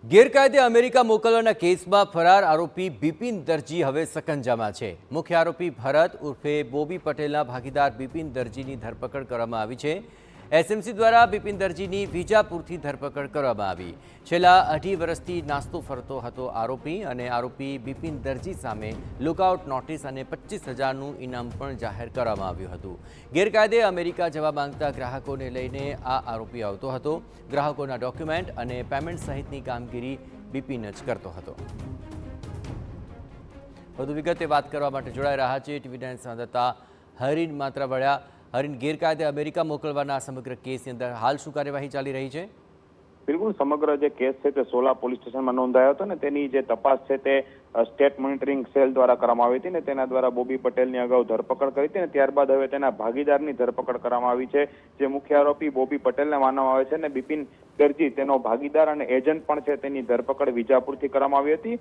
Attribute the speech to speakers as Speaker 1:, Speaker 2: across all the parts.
Speaker 1: ગેરકાયદે અમેરિકા મોકલવાના કેસમાં ફરાર આરોપી બિપિન દરજી હવે સકંજામાં છે। મુખ્ય આરોપી ભરત ઉર્ફે બોબી પટેલના ભાગીદાર બિપિન દરજીની ધરપકડ કરવામાં આવી છે। એસએમસી દ્વારા બિપિન દરજીની વિજાપુરથી ધરપકડ કરવામાં આવી। છેલ્લા 2.5 વર્ષથી નાસ્તો ફરતો હતો આરોપી અને આરોપી બિપિન દરજી સામે લુકઆઉટ નોટિસ અને 25,000નું ઇનામ પણ જાહેર કરવામાં આવ્યું હતું। ગેરકાયદે અમેરિકા જવા માંગતા ગ્રાહકોને લઈને આ આરોપી આવતો હતો। ગ્રાહકોના ડોક્યુમેન્ટ અને પેમેન્ટ સહિતની કામગીરી બિપિન જ કરતો હતો। વધુ વિગતે વાત કરવા માટે જોડાઈ રહ્યા છે ટીવી9 સંવાદદાતા હરીન માત્રાવાળા। હરીન, ગેરકાયદે અમેરિકા મોકલવાના સમગ્ર કેસની અંદર હાલ શું કાર્યવાહી ચાલી રહી છે?
Speaker 2: બિલકુલ, સમગ્ર જે કેસ છે તે સોલા પોલીસ સ્ટેશનમાં નોંધાયો હતો ને તેની જે તપાસ છે તે સ્ટેટ મોનિટરિંગ સેલ દ્વારા કરવામાં આવી હતી ને તેના દ્વારા બોબી પટેલની અગાઉ ધરપકડ કરી હતી ને ત્યારબાદ હવે તેના ભાગીદારની ધરપકડ કરવામાં આવી છે। જે મુખ્ય આરોપી બોબી પટેલને માનવામાં આવે છે ને બિપિન દરજી તેનો ભાગીદાર અને એજન્ટ પણ છે તેની ધરપકડ વિજાપુરથી કરવામાં આવી હતી।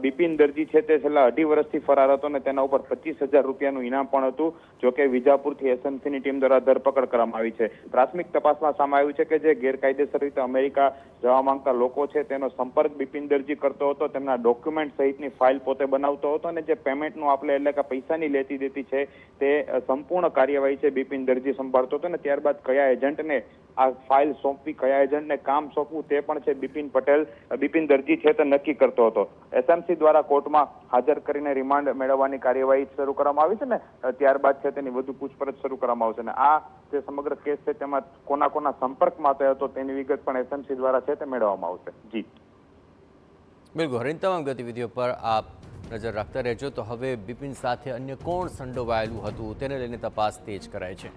Speaker 2: બિપિન દરજી છે તે છેલ્લા 2.5 વર્ષથી ફરાર હતો ને તેના ઉપર 25,000 રૂપિયાનું ઇનામ પણ હતું। જોકે વિજાપુરથી એસએમસીની ટીમ દ્વારા ધરપકડ કરવામાં આવી છે। પ્રાથમિક તપાસમાં સામે આવ્યું છે કે જે ગેરકાયદેસર રીતે અમેરિકા જવા માંગતા લોકો છે તેનો સંપર્ક બિપિન દરજી કરતો હતો, તેમના ડોક્યુમેન્ટ સહિતની ફાઇલ પોતે બનાવતો હતો અને જે પેમેન્ટનું આપલે એટલે કે પૈસાની લેતી દેતી છે તે સંપૂર્ણ કાર્યવાહી છે બિપિન દરજી સંભાળતો હતો ને ત્યારબાદ કયા એજન્ટને આ ફાઇલ સોંપવી, કયા એજન્ટને કામ સોંપવું તે પણ છે બિપિન દરજી છે તે નક્કી કરતો હતો। એસએમસી દ્વારા કોર્ટમાં હાજર કરીને રિમાન્ડ મેળવવાની કાર્યવાહી શરૂ કરવામાં આવી છે ને ત્યારબાદ છે તેની વધુ પૂછપરછ શરૂ કરવામાં આવશે। અને આ જે સમગ્ર કેસ છે તેમાં કોના સંપર્કમાં હતો તેની વિગત પણ એસએમસી દ્વારા છે તે મેળવવામાં આવશે। જી
Speaker 1: બિલકુલ હરીન, તમામ ગતિવિધિઓ પર આપ નજર રાખતા રહેજો। તો હવે બિપિન સાથે અન્ય કોણ સંડોવાયેલું હતું તેને લઈને તપાસ તેજ કરાય છે।